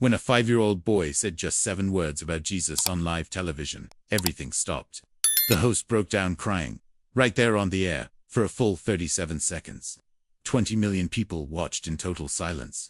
When a 5-year-old boy said just 7 words about Jesus on live television, everything stopped. The host broke down crying, right there on the air, for a full 37 seconds. 20 million people watched in total silence.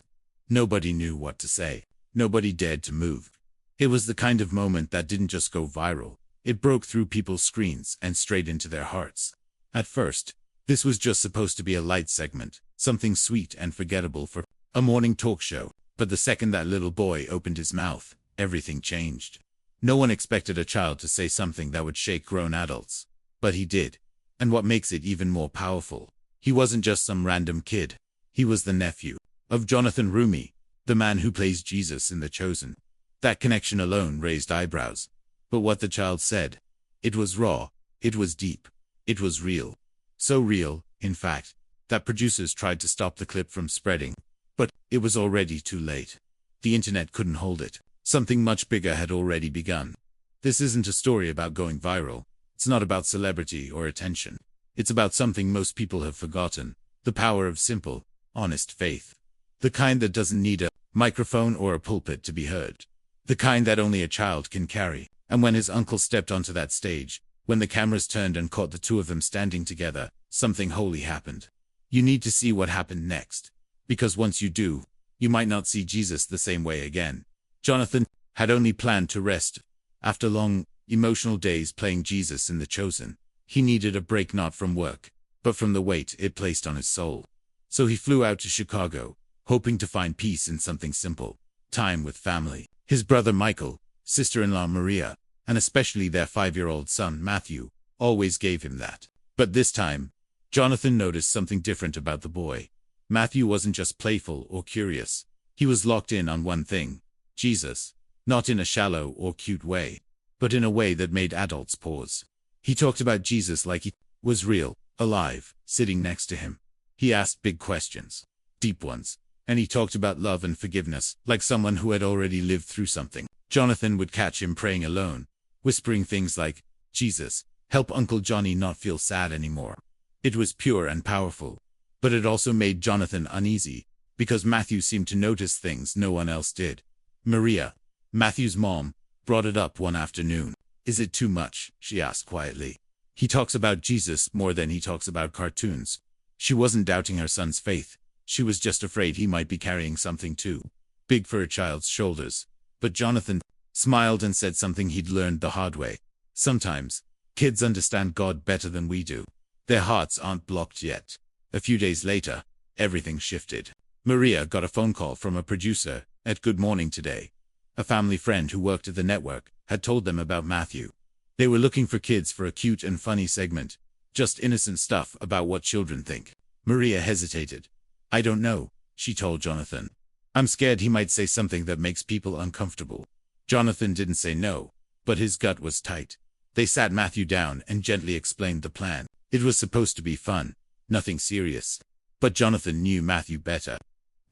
Nobody knew what to say. Nobody dared to move. It was the kind of moment that didn't just go viral. It broke through people's screens and straight into their hearts. At first, this was just supposed to be a light segment, something sweet and forgettable for a morning talk show. But the second that little boy opened his mouth, everything changed. No one expected a child to say something that would shake grown adults. But he did. And what makes it even more powerful, he wasn't just some random kid. He was the nephew of Jonathan Roumie, the man who plays Jesus in The Chosen. That connection alone raised eyebrows. But what the child said, it was raw, it was deep, it was real. So real, in fact, that producers tried to stop the clip from spreading. But it was already too late. The internet couldn't hold it. Something much bigger had already begun. This isn't a story about going viral. It's not about celebrity or attention. It's about something most people have forgotten. The power of simple, honest faith. The kind that doesn't need a microphone or a pulpit to be heard. The kind that only a child can carry. And when his uncle stepped onto that stage, when the cameras turned and caught the two of them standing together, something holy happened. You need to see what happened next. Because once you do, you might not see Jesus the same way again. Jonathan had only planned to rest. After long, emotional days playing Jesus in The Chosen, he needed a break not from work, but from the weight it placed on his soul. So he flew out to Chicago, hoping to find peace in something simple. Time with family. His brother Michael, sister-in-law Maria, and especially their 5-year-old son Matthew, always gave him that. But this time, Jonathan noticed something different about the boy. Matthew wasn't just playful or curious. He was locked in on one thing, Jesus. Not in a shallow or cute way, but in a way that made adults pause. He talked about Jesus like he was real, alive, sitting next to him. He asked big questions, deep ones, and he talked about love and forgiveness, like someone who had already lived through something. Jonathan would catch him praying alone, whispering things like, Jesus, help Uncle Johnny not feel sad anymore. It was pure and powerful. But it also made Jonathan uneasy, because Matthew seemed to notice things no one else did. Maria, Matthew's mom, brought it up one afternoon. Is it too much? She asked quietly. He talks about Jesus more than he talks about cartoons. She wasn't doubting her son's faith. She was just afraid he might be carrying something too big for a child's shoulders. But Jonathan smiled and said something he'd learned the hard way. Sometimes, kids understand God better than we do. Their hearts aren't blocked yet. A few days later, everything shifted. Maria got a phone call from a producer at Good Morning Today. A family friend who worked at the network had told them about Matthew. They were looking for kids for a cute and funny segment. Just innocent stuff about what children think. Maria hesitated. I don't know, she told Jonathan. I'm scared he might say something that makes people uncomfortable. Jonathan didn't say no, but his gut was tight. They sat Matthew down and gently explained the plan. It was supposed to be fun. Nothing serious. But Jonathan knew Matthew better.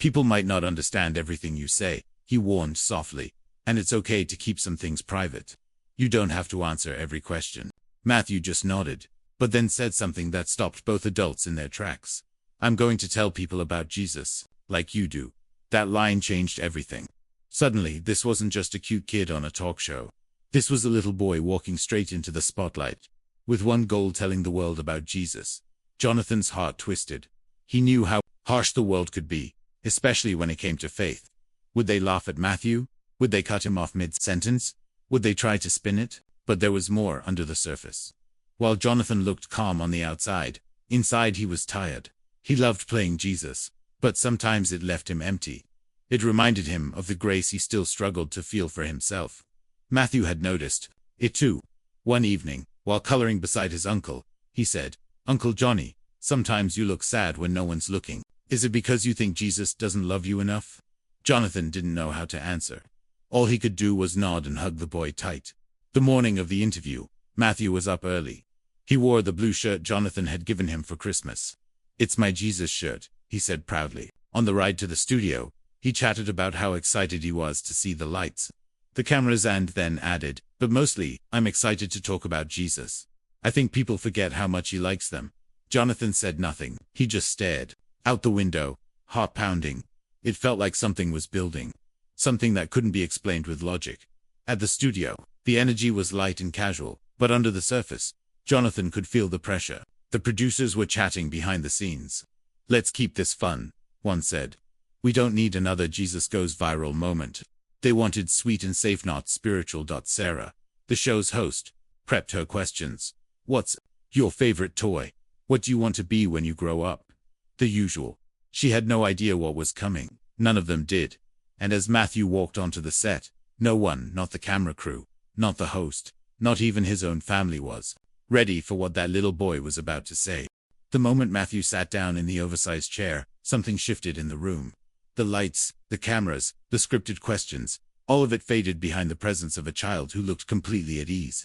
People might not understand everything you say, he warned softly, and it's okay to keep some things private. You don't have to answer every question. Matthew just nodded, but then said something that stopped both adults in their tracks. I'm going to tell people about Jesus, like you do. That line changed everything. Suddenly, this wasn't just a cute kid on a talk show. This was a little boy walking straight into the spotlight, with one goal: telling the world about Jesus. Jonathan's heart twisted. He knew how harsh the world could be, especially when it came to faith. Would they laugh at Matthew? Would they cut him off mid-sentence? Would they try to spin it? But there was more under the surface. While Jonathan looked calm on the outside, inside he was tired. He loved playing Jesus, but sometimes it left him empty. It reminded him of the grace he still struggled to feel for himself. Matthew had noticed it too. One evening, while coloring beside his uncle, he said, Uncle Johnny, sometimes you look sad when no one's looking. Is it because you think Jesus doesn't love you enough? Jonathan didn't know how to answer. All he could do was nod and hug the boy tight. The morning of the interview, Matthew was up early. He wore the blue shirt Jonathan had given him for Christmas. It's my Jesus shirt, he said proudly. On the ride to the studio, he chatted about how excited he was to see the lights, the cameras, and then added, but mostly, I'm excited to talk about Jesus. I think people forget how much he likes them. Jonathan said nothing. He just stared out the window, heart pounding. It felt like something was building. something that couldn't be explained with logic. At the studio, the energy was light and casual, but under the surface, Jonathan could feel the pressure. The producers were chatting behind the scenes. "Let's keep this fun," one said. "We don't need another Jesus goes viral moment." They wanted sweet and safe, not spiritual. Sarah, the show's host, prepped her questions. "What's your favorite toy? What do you want to be when you grow up?" The usual. She had no idea what was coming. None of them did. And as Matthew walked onto the set, no one, not the camera crew, not the host, not even his own family, was ready for what that little boy was about to say. The moment Matthew sat down in the oversized chair, something shifted in the room. The lights, the cameras, the scripted questions, all of it faded behind the presence of a child who looked completely at ease.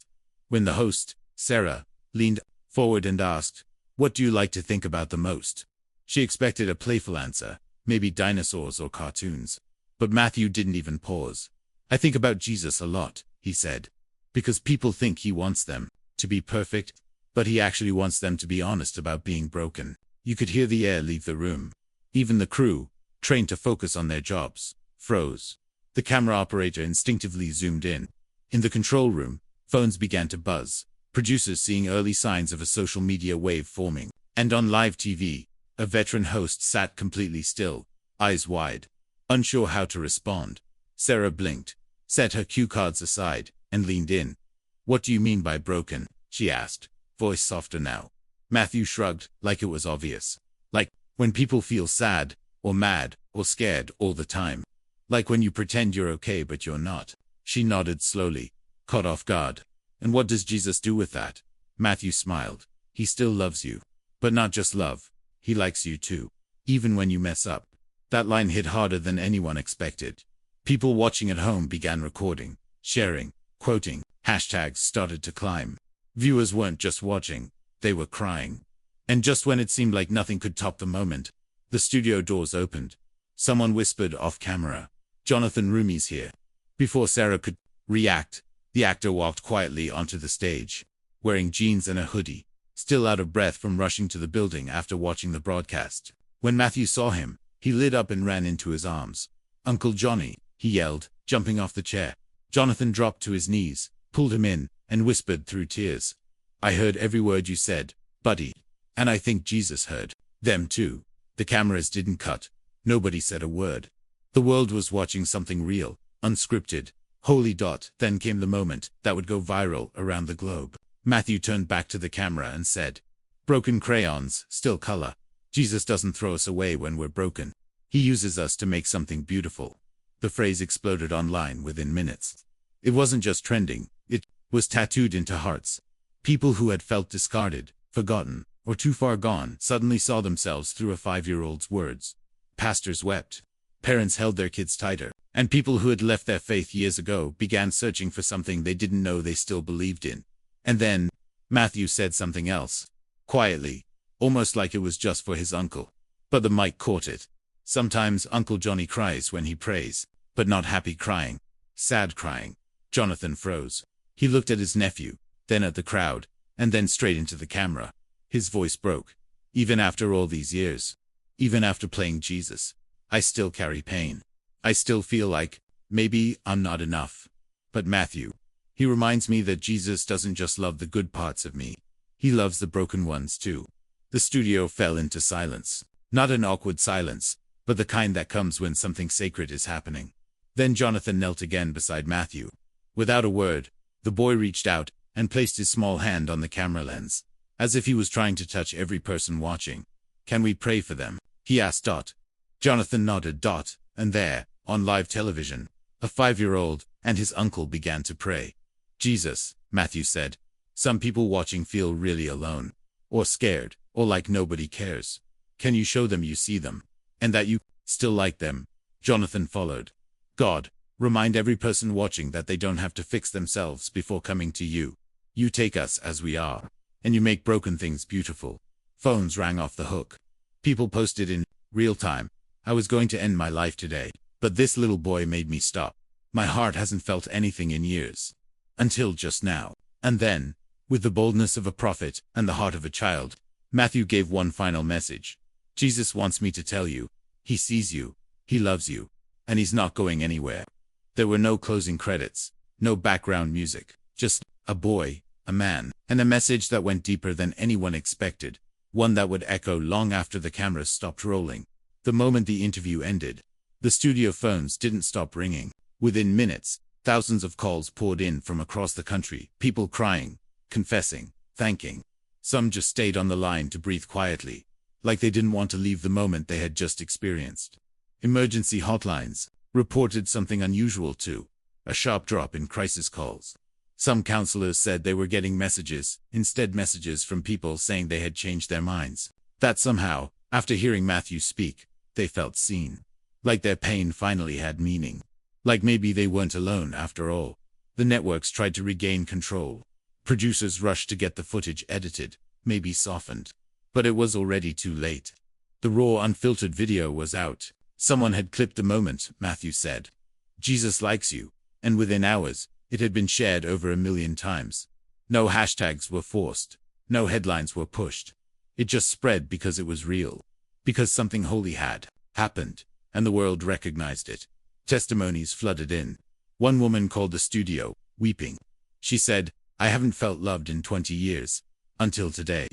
When the host, Sarah, leaned forward and asked, "What do you like to think about the most?" she expected a playful answer, maybe dinosaurs or cartoons. But Matthew didn't even pause. "I think about Jesus a lot," he said, "because people think he wants them to be perfect, but he actually wants them to be honest about being broken." You could hear the air leave the room. Even the crew, trained to focus on their jobs, froze. The camera operator instinctively zoomed in. In the control room, phones began to buzz, producers seeing early signs of a social media wave forming. And on live TV, a veteran host sat completely still, eyes wide, unsure how to respond. Sarah blinked, set her cue cards aside, and leaned in. "What do you mean by broken?" she asked, voice softer now. Matthew shrugged, like it was obvious. "Like, when people feel sad, or mad, or scared all the time. Like when you pretend you're okay but you're not." She nodded slowly, caught off guard. "And what does Jesus do with that?" Matthew smiled. "He still loves you. But not just love. He likes you too. Even when you mess up." That line hit harder than anyone expected. People watching at home began recording, sharing, quoting. Hashtags started to climb. Viewers weren't just watching, they were crying. And just when it seemed like nothing could top the moment, the studio doors opened. Someone whispered off camera, "Jonathan Roumie's here." Before Sarah could react, the actor walked quietly onto the stage, wearing jeans and a hoodie, still out of breath from rushing to the building after watching the broadcast. When Matthew saw him, he lit up and ran into his arms. "Uncle Johnny," he yelled, jumping off the chair. Jonathan dropped to his knees, pulled him in, and whispered through tears, "I heard every word you said, buddy. And I think Jesus heard them too." The cameras didn't cut. Nobody said a word. The world was watching something real, unscripted. Holy. Then came the moment that would go viral around the globe. Matthew turned back to the camera and said, "Broken crayons, still color. Jesus doesn't throw us away when we're broken. He uses us to make something beautiful." The phrase exploded online within minutes. It wasn't just trending, it was tattooed into hearts. People who had felt discarded, forgotten, or too far gone suddenly saw themselves through a 5-year-old's words. Pastors wept. Parents held their kids tighter. And people who had left their faith years ago began searching for something they didn't know they still believed in. And then, Matthew said something else. Quietly, almost like it was just for his uncle. But the mic caught it. "Sometimes Uncle Johnny cries when he prays, but not happy crying. Sad crying." Jonathan froze. He looked at his nephew, then at the crowd, and then straight into the camera. His voice broke. "Even after all these years, even after playing Jesus, I still carry pain. I still feel like, maybe I'm not enough. But Matthew, he reminds me that Jesus doesn't just love the good parts of me. He loves the broken ones too." The studio fell into silence. Not an awkward silence, but the kind that comes when something sacred is happening. Then Jonathan knelt again beside Matthew. Without a word, the boy reached out and placed his small hand on the camera lens, as if he was trying to touch every person watching. "Can we pray for them?" he asked. Jonathan nodded. And there, on live television, a 5-year-old and his uncle began to pray. "Jesus," Matthew said, "some people watching feel really alone, or scared, or like nobody cares. Can you show them you see them, and that you still like them?" Jonathan followed. "God, remind every person watching that they don't have to fix themselves before coming to you. You take us as we are, and you make broken things beautiful." Phones rang off the hook. People posted in real time, "I was going to end my life today, but this little boy made me stop. My heart hasn't felt anything in years. Until just now." And then, with the boldness of a prophet and the heart of a child, Matthew gave one final message. "Jesus wants me to tell you, he sees you, he loves you, and he's not going anywhere. There were no closing credits, no background music, just a boy, a man, and a message that went deeper than anyone expected, one that would echo long after the cameras stopped rolling. The moment the interview ended, the studio phones didn't stop ringing. Within minutes, thousands of calls poured in from across the country, people crying, confessing, thanking. Some just stayed on the line to breathe quietly, like they didn't want to leave the moment they had just experienced. Emergency hotlines reported something unusual too, a sharp drop in crisis calls. Some counselors said they were getting messages from people saying they had changed their minds. That somehow, after hearing Matthew speak, they felt seen. Like their pain finally had meaning. Like maybe they weren't alone after all. The networks tried to regain control. Producers rushed to get the footage edited, maybe softened. But it was already too late. The raw, unfiltered video was out. Someone had clipped the moment, Matthew said. Jesus likes you. And within hours, it had been shared over 1 million times. No hashtags were forced. No headlines were pushed. It just spread because it was real. Because something holy had happened, and the world recognized it. Testimonies flooded in. One woman called the studio, weeping. She said, "I haven't felt loved in 20 years. Until today.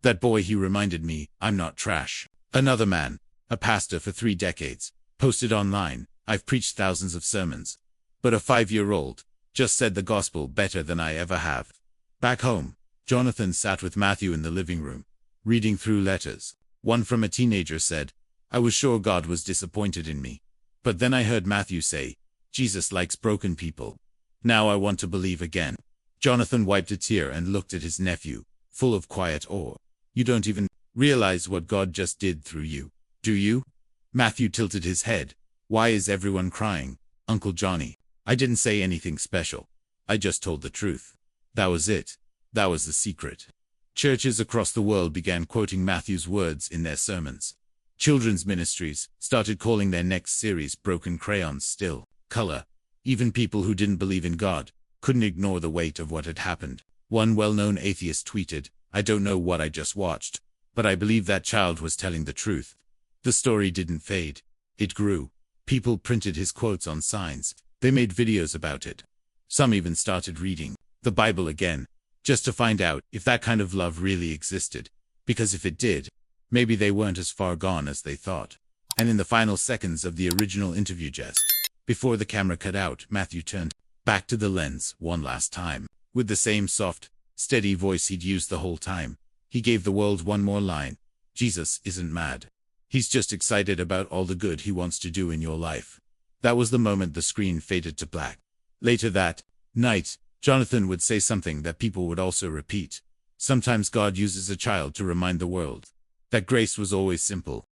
That boy, he reminded me, I'm not trash." Another man, a pastor for 3 decades, posted online, "I've preached thousands of sermons. But a 5-year-old just said the gospel better than I ever have." Back home, Jonathan sat with Matthew in the living room, reading through letters. One from a teenager said, "I was sure God was disappointed in me. But then I heard Matthew say, Jesus likes broken people. Now I want to believe again." Jonathan wiped a tear and looked at his nephew, full of quiet awe. "You don't even realize what God just did through you, do you?" Matthew tilted his head. "Why is everyone crying, Uncle Johnny?" "I didn't say anything special. I just told the truth. That was it. That was the secret." Churches across the world began quoting Matthew's words in their sermons. Children's ministries started calling their next series Broken Crayons Still Color. Even people who didn't believe in God couldn't ignore the weight of what had happened. One well-known atheist tweeted, "I don't know what I just watched, but I believe that child was telling the truth." The story didn't fade. It grew. People printed his quotes on signs. They made videos about it. Some even started reading the Bible again, just to find out if that kind of love really existed. Because if it did, maybe they weren't as far gone as they thought. And in the final seconds of the original interview, just before the camera cut out, Matthew turned back to the lens one last time. With the same soft, steady voice he'd used the whole time, he gave the world one more line. Jesus isn't mad. He's just excited about all the good he wants to do in your life. That was the moment the screen faded to black. Later that night, Jonathan would say something that people would also repeat. Sometimes God uses a child to remind the world that grace was always simple,